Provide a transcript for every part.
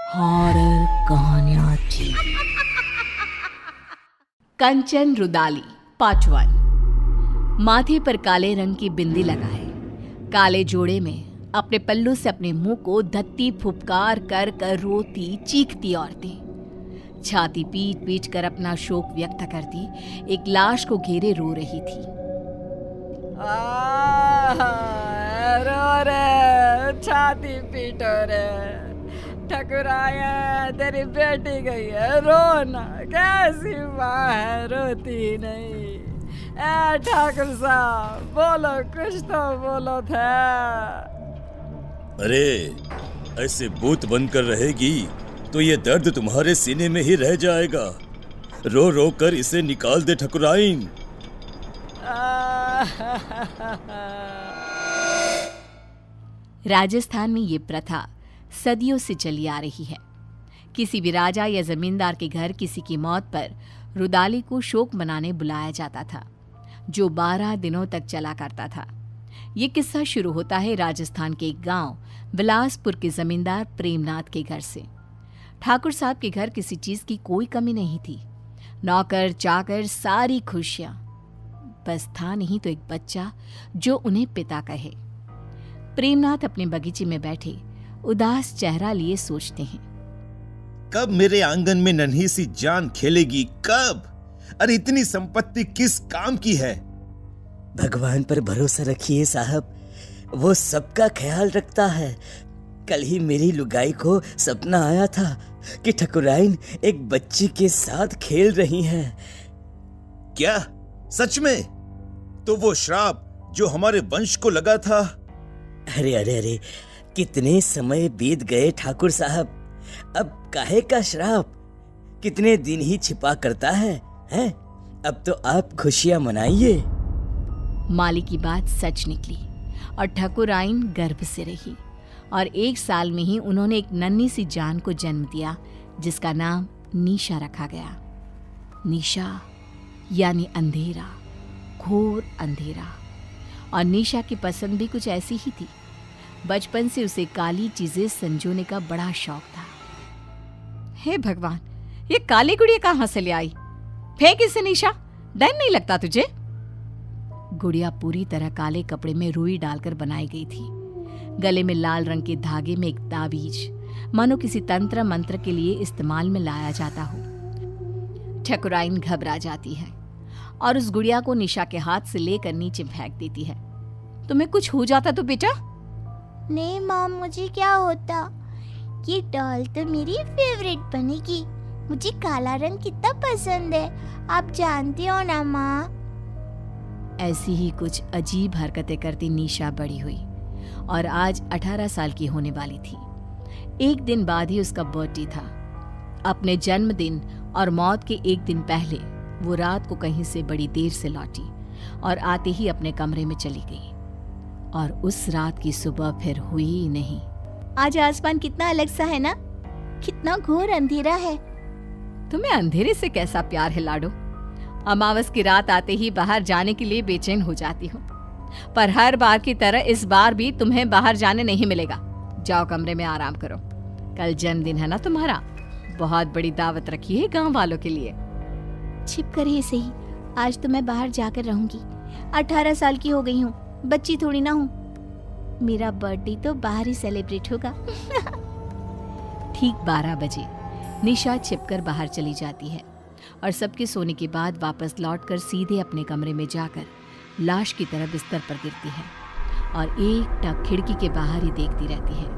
Horror कहानियां TV. कंचन rudali part 1। माथे पर काले रंग की बिंदी लगाए, काले जोड़े में अपने पल्लू से अपने मुंह को धत्ती फुफकार कर कर रोती चीखती औरतें छाती पीट पीट कर अपना शोक व्यक्त करती एक लाश को घेरे रो रही थी। रो रे, छाती पीटो रे, ठकुराया तेरी बेटी गई है, रोना, कैसी माँ है रोती नहीं। ए ठाकुर साहब बोलो, कुछ तो बोलो था। अरे ऐसे बूथ बनकर रहेगी तो ये दर्द तुम्हारे सीने में ही रह जाएगा। रो रो कर इसे निकाल दे ठकुराइन। राजस्थान में ये प्रथा सदियों से चली आ रही है। किसी भी राजा या जमींदार के घर किसी की मौत पर रुदाली को शोक मनाने बुलाया जाता था, जो 12 दिनों तक चला करता था। ये किस्सा शुरू होता है राजस्थान के एक गांव बिलासपुर के जमींदार प्रेमनाथ के घर से। ठाकुर साहब के घर किसी चीज की कोई कमी नहीं थी। नौकर चाकर सारी खुशियां, बस था नहीं तो एक बच्चा जो उन्हें पिता कहे। प्रेमनाथ अपने बगीचे में बैठे उदास चेहरा लिए सोचते हैं, कब मेरे आंगन में नन्ही सी जान खेलेगी, कब? अरे इतनी संपत्ति किस काम की है? भगवान पर भरोसा रखिए साहब, वो सबका ख्याल रखता है। कल ही मेरी लुगाई को सपना आया था कि ठकुराइन एक बच्ची के साथ खेल रही हैं। क्या सच में? तो वो श्राप जो हमारे वंश को लगा था। अरे अरे अरे, कितने समय बीत गए ठाकुर साहब, अब काहे का श्राप? कितने दिन ही छिपा करता है, हैं? अब तो आप खुशियां मनाइए। माली की बात सच निकली और ठकुराइन गर्भ से रही और 1 साल में ही उन्होंने एक नन्ही सी जान को जन्म दिया, जिसका नाम निशा रखा गया। निशा यानी अंधेरा, घोर अंधेरा। और निशा की पसंद भी कुछ ऐसी ही थी। बचपन से उसे काली चीजें संजोने का बड़ा शौक था। हे भगवान, ये काली गुड़िया कहां से ले आई? फेंक इसे निशा, डर नहीं लगता तुझे? गुड़िया पूरी तरह काले कपड़े में रुई डालकर बनाई गई थी। गले में लाल रंग के धागे में एक ताबीज, मानो किसी तंत्र मंत्र के लिए इस्तेमाल में लाया जाता हो। ठकुराइन घबरा जाती है और उस गुड़िया को निशा के हाथ से लेकर नीचे फेंक देती है। तुम्हें कुछ हो जाता तो बेटा? नहीं माँ, मुझे क्या होता? ये डॉल तो मेरी फेवरेट बनेगी। मुझे काला रंग कितना पसंद है, आप जानते हो ना माँ। ऐसी ही कुछ अजीब हरकतें करती निशा बड़ी हुई और आज 18 साल की होने वाली थी। एक दिन बाद ही उसका बर्थडे था। अपने जन्मदिन और मौत के एक दिन पहले वो रात को कहीं से बड़ी देर से लौटी और आते ही अपने कमरे में चली गई। और उस रात की सुबह फिर हुई ही नहीं। आज आसमान कितना अलग सा है ना, कितना घोर अंधेरा है। तुम्हें अंधेरे से कैसा प्यार है लाडो? अमावस की रात आते ही बाहर जाने के लिए बेचैन हो जाती हो, पर हर बार की तरह इस बार भी तुम्हें बाहर जाने नहीं मिलेगा। जाओ कमरे में आराम करो। कल जन्मदिन है ना तुम्हारा, बहुत बड़ी दावत रखी है गांव वालों के लिए। छिप कर ही सही, आज तो मैं बाहर जाकर रहूंगी। 18 साल की हो गई हूँ, बच्ची थोड़ी ना हूँ। मेरा बर्थडे तो बाहर ही सेलिब्रेट होगा। ठीक 12 बजे निशा छिपकर बाहर चली जाती है और सबके सोने के बाद वापस लौटकर सीधे अपने कमरे में जाकर लाश की तरह बिस्तर पर गिरती है और एक टक खिड़की के बाहर ही देखती रहती है,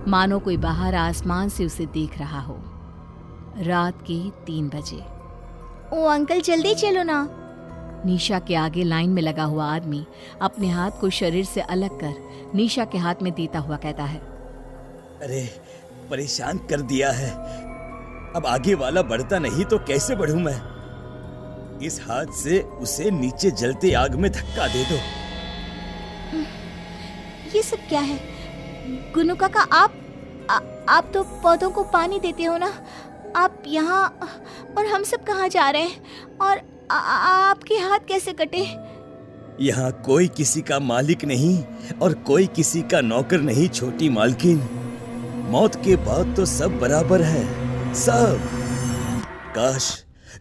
मानो कोई बाहर आसमान से उसे देख रहा हो। रात के 3 बजे। ओ अंकल, जल्दी चलो ना। निशा के आगे लाइन में लगा हुआ आदमी अपने हाथ को शरीर से अलग कर निशा के हाथ में देता हुआ कहता है, अरे परेशान कर दिया है, अब आगे वाला बढ़ता नहीं तो कैसे बढ़ूं मैं? इस हाथ से उसे नीचे जलते आग में धक्का दे दो। ये सब क्या है? गुनु काका, आप तो पौधों को पानी देते हो ना, आप यहाँ, और हम सब कहाँ जा रहे हैं? और आपके हाथ कैसे कटे? यहाँ कोई किसी का मालिक नहीं और कोई किसी का नौकर नहीं छोटी मालकिन। मौत के बाद तो सब बराबर है, सब।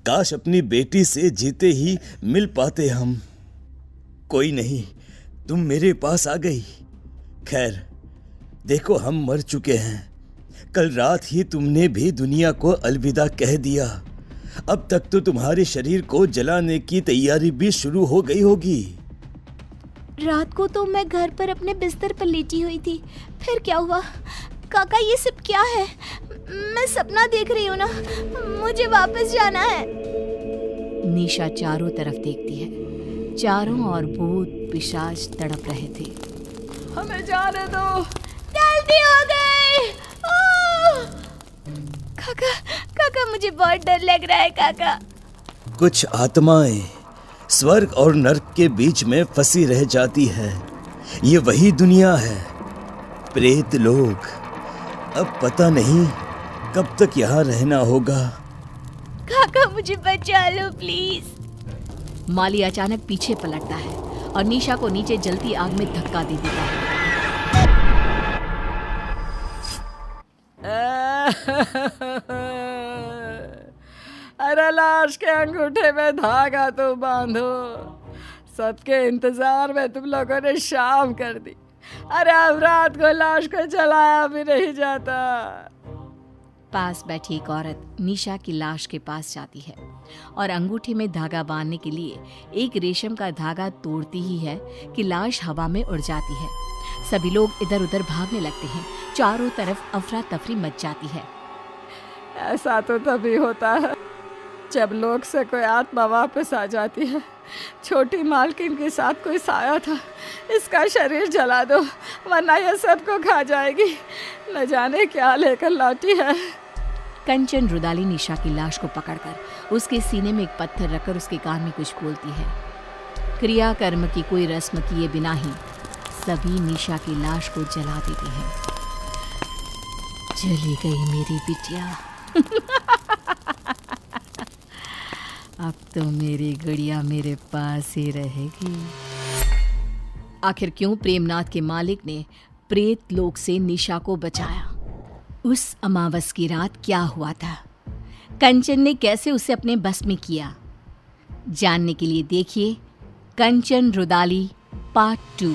काश अपनी बेटी से जीते ही मिल पाते हम। कोई नहीं, तुम मेरे पास आ गई। खैर, देखो हम मर चुके हैं। कल रात ही तुमने भी दुनिया को अलविदा कह दिया। अब तक तो तुम्हारे शरीर को जलाने की तैयारी भी शुरू हो गई होगी। रात को तो मैं घर पर अपने बिस्तर पर लेटी हुई थी। फिर क्या हुआ? काका, ये सब क्या है? मैं सपना देख रही हूँ ना, मुझे वापस जाना है। निशा चारों तरफ देखती है। चारों ओर भूत पिशाच तड़प रहे थे। हमें जाने दो। गलती हो गई। ओह! काका, मुझे बहुत डर लग रहा है काका। कुछ आत्माएं स्वर्ग और नर्क के बीच में फंसी रह जाती है। ये वही दुनिया है, प्रेत लोग। अब पता नहीं कब तक यहाँ रहना होगा। काका, मुझे बचा लो प्लीज। माली अचानक पीछे पलटता है और निशा को नीचे जलती आग में धक्का दे देता है। अरे लाश के अंगूठे में धागा तो बांधो। सबके इंतजार में तुम लोगों ने शाम कर दी। अरे अब रात को लाश को जलाया भी नहीं जाता। पास बैठी एक औरत निशा की लाश के पास जाती है और अंगूठे में धागा बांधने के लिए एक रेशम का धागा तोड़ती ही है कि लाश हवा में उड़ जाती है। सभी लोग इधर उधर भागने लगते हैं। चारों तरफ अफरा तफरी मच जाती है। ऐसा तो तभी होता है जब लोग से कोई आत्मा वापस आ जाती है। छोटी मालकिन के साथ कोई साया था। इसका शरीर जला दो वरना यह सबको खा जाएगी। न जाने क्या लेकर लौटी है। कंचन रुदाली निशा की लाश को पकड़कर उसके सीने में एक पत्थर रखकर उसके कान में कुछ बोलती है। क्रियाकर्म की कोई रस्म किए बिना ही सभी निशा की लाश को जला देते हैं। चली गई मेरी बिटिया। अब तो मेरी गुड़िया मेरे पास ही रहेगी। आखिर क्यों प्रेमनाथ के मालिक ने प्रेत लोक से निशा को बचाया? उस अमावस की रात क्या हुआ था? कंचन ने कैसे उसे अपने बस में किया? जानने के लिए देखिए कंचन रुदाली पार्ट 2।